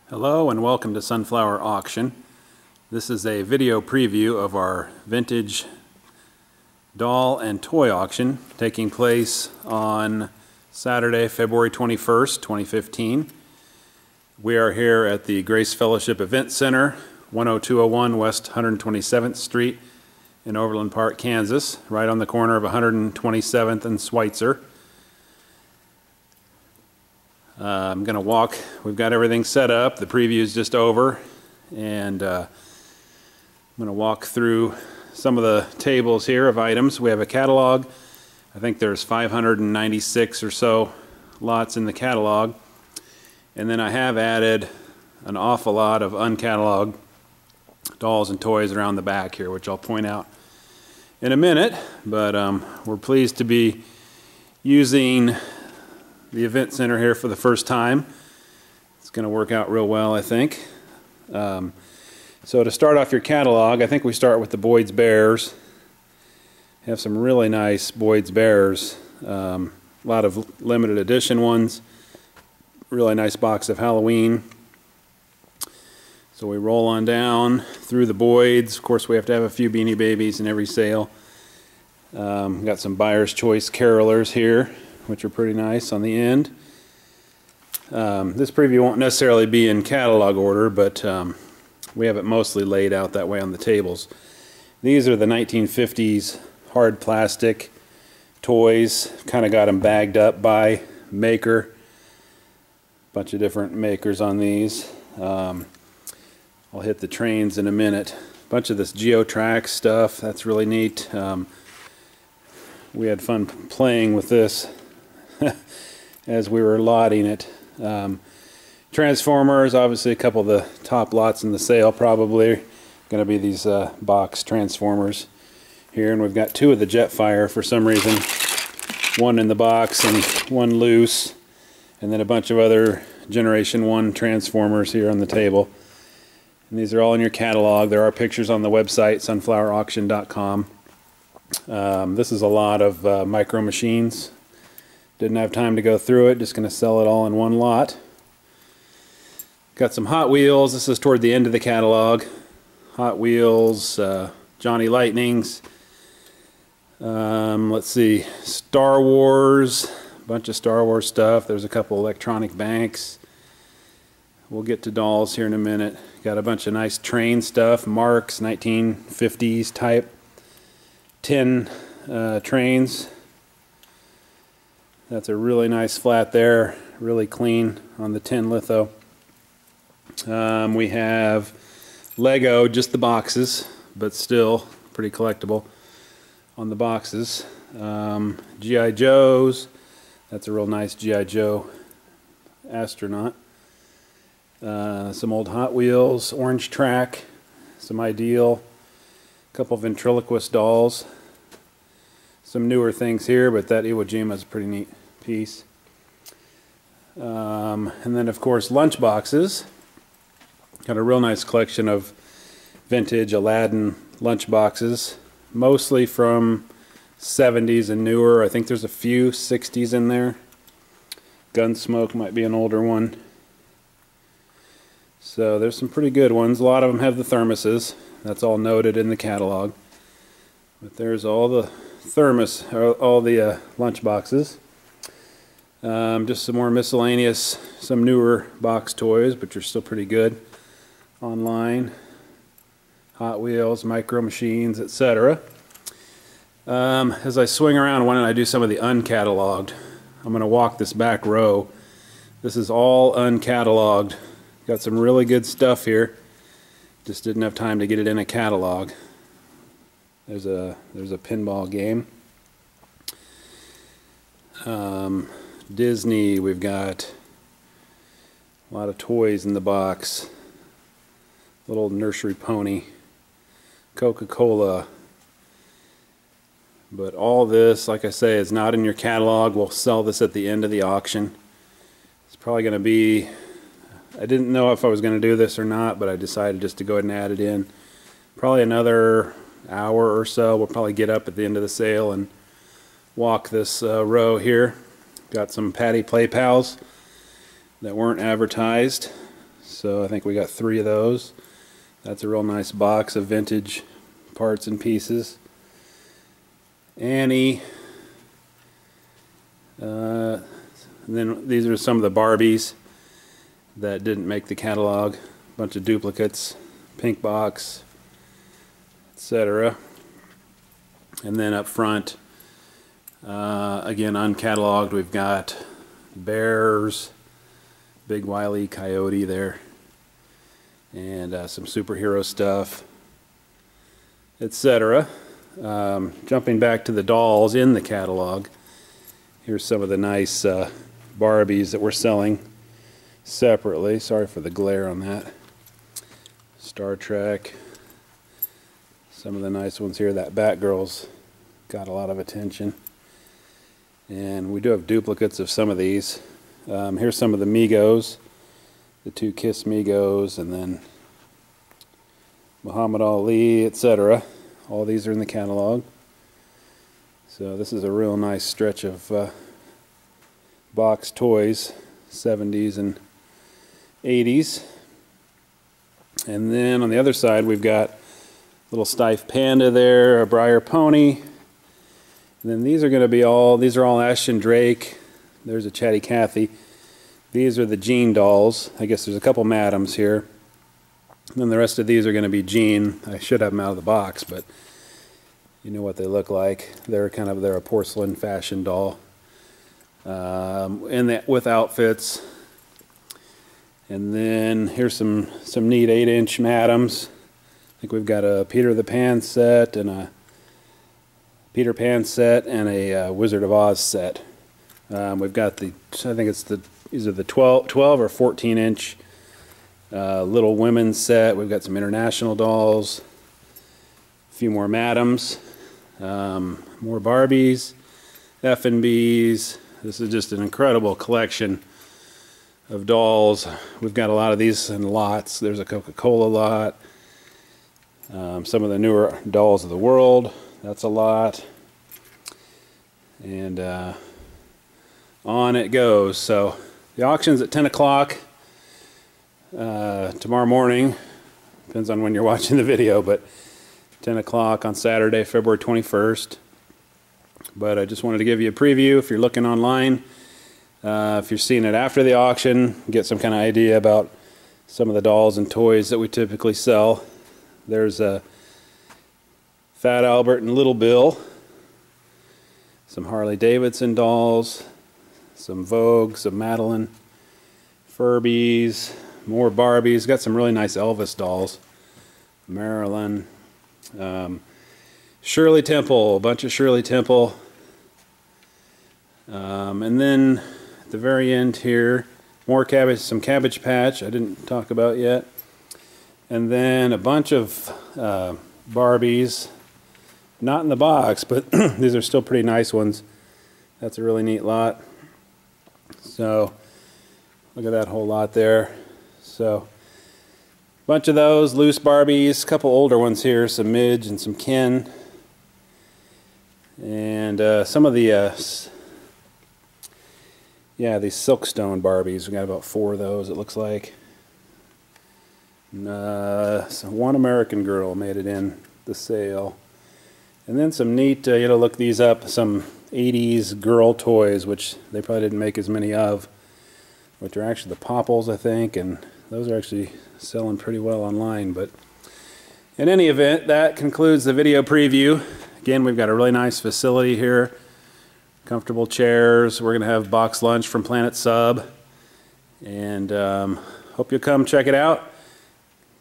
Hello and welcome to Sunflower Auction. This is a video preview of our vintage doll and toy auction taking place on Saturday, February 21st, 2015. We are here at the Grace Fellowship Event Center, 10201 West 127th Street in Overland Park, Kansas, right on the corner of 127th and Switzer. I'm going to walk, we've got everything set up, the preview is just over, and I'm going to walk through some of the tables here of items. We have a catalog. I think there's 596 or so lots in the catalog, and then I have added an awful lot of uncatalogued dolls and toys around the back here, which I'll point out in a minute, but we're pleased to be using the event center here for the first time. It's going to work out real well, I think. So to start off your catalog, I think we start with the Boyds Bears. Have some really nice Boyds Bears. A lot of limited edition ones. Really nice box of Halloween. So we roll on down through the Boyds. Of course, we have to have a few Beanie Babies in every sale. Got some Byers Choice carolers here, which are pretty nice on the end. This preview won't necessarily be in catalog order, but we have it mostly laid out that way on the tables. These are the 1950s hard plastic toys. Kind of got them bagged up by maker. Bunch of different makers on these. I'll hit the trains in a minute. Bunch of this Geotrax stuff, that's really neat. We had fun playing with this as we were lotting it. Transformers, obviously a couple of the top lots in the sale probably going to be these box Transformers here, and we've got two of the Jetfire for some reason, one in the box and one loose, and then a bunch of other Generation 1 Transformers here on the table. And these are all in your catalog. There are pictures on the website, sunflowerauction.com. This is a lot of MicroMachines. Didn't have time to go through it, just going to sell it all in one lot. Got some Hot Wheels. This is toward the end of the catalog. Hot Wheels, Johnny Lightnings. Let's see, Star Wars, a bunch of Star Wars stuff. There's a couple electronic banks. We'll get to dolls here in a minute. Got a bunch of nice train stuff, Marx 1950s type tin trains. That's a really nice flat there, really clean on the tin litho. We have Lego, just the boxes, but still pretty collectible on the boxes. G.I. Joes, that's a real nice G.I. Joe astronaut. Some old Hot Wheels, Orange Track, some Ideal, a couple ventriloquist dolls. Some newer things here, but that Iwo Jima is a pretty neat piece. And then of course lunch boxes. Got a real nice collection of vintage Aladdin lunch boxes, mostly from 70s and newer. I think there's a few 60s in there. Gunsmoke might be an older one. So there's some pretty good ones. A lot of them have the thermoses. That's all noted in the catalog. But there's all the all the lunch boxes. Just some more miscellaneous, some newer box toys, but you're still pretty good online. Hot Wheels, MicroMachines, etc. As I swing around, why don't I do some of the uncatalogued? I'm going to walk this back row. This is all uncatalogued. Got some really good stuff here. Just didn't have time to get it in a catalog. There's a pinball game. Disney, we've got a lot of toys in the box. Little nursery pony. Coca-Cola. But all this, like I say, is not in your catalog. We'll sell this at the end of the auction. It's probably going to be, I didn't know if I was going to do this or not, but I decided just to go ahead and add it in. Probably another hour or so. We'll probably get up at the end of the sale and walk this row here. Got some Patty Play Pals that weren't advertised. So I think we got 3 of those. That's a real nice box of vintage parts and pieces. Annie. And then these are some of the Barbies that didn't make the catalog. A bunch of duplicates, pink box, etc. And then up front, again uncatalogued, we've got bears, big Wile E. Coyote there, and some superhero stuff, etc. Jumping back to the dolls in the catalog, here's some of the nice Barbies that we're selling separately. Sorry for the glare on that. Star Trek. Some of the nice ones here. That Batgirl's got a lot of attention. And we do have duplicates of some of these. Here's some of the Megos. The 2 Kiss Megos, and then Muhammad Ali, etc. All these are in the catalog. So this is a real nice stretch of box toys, 70s and 80s. And then on the other side we've got a little Stiff Panda there, a Breyer Pony. And then these are going to be these are all Ashton-Drake. There's a Chatty Kathy. These are the Gene dolls. I guess there's a couple Madams here. And then the rest of these are going to be Gene. I should have them out of the box, but you know what they look like. They're a porcelain fashion doll. With outfits. And then here's some neat 8-inch Madams. I think we've got a Peter Pan set and a Wizard of Oz set. We've got these are the 12 or 14-inch Little Women set. We've got some international dolls, a few more Madams, more Barbies, Effanbees. This is just an incredible collection of dolls. We've got a lot of these in lots. There's a Coca-Cola lot. Some of the newer dolls of the world. That's a lot. And on it goes. So the auction's at 10 o'clock tomorrow morning. Depends on when you're watching the video, but 10 o'clock on Saturday, February 21st. But I just wanted to give you a preview if you're looking online. If you're seeing it after the auction, get some kind of idea about some of the dolls and toys that we typically sell. There's a Fat Albert and Little Bill, some Harley Davidson dolls, some Vogue, some Madeline, Furbies, more Barbies. Got some really nice Elvis dolls. Marilyn, Shirley Temple, a bunch of Shirley Temple. And then at the very end here, some Cabbage Patch I didn't talk about yet. And then a bunch of Barbies, not in the box, but these are still pretty nice ones. That's a really neat lot. So look at that whole lot there. So a bunch of those loose Barbies, a couple older ones here, some Midge and some Ken. And some of the these Silkstone Barbies. We got about 4 of those, it looks like. So One American Girl made it in the sale. And then some neat, you gotta look these up, some 80s girl toys, which they probably didn't make as many of, which are actually the Popples, I think, and those are actually selling pretty well online. But in any event, that concludes the video preview. Again, we've got a really nice facility here. Comfortable chairs. We're going to have box lunch from Planet Sub. And hope you'll come check it out.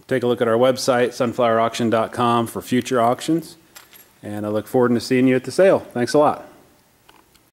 Take a look at our website, sunflowerauction.com, for future auctions. And I look forward to seeing you at the sale. Thanks a lot.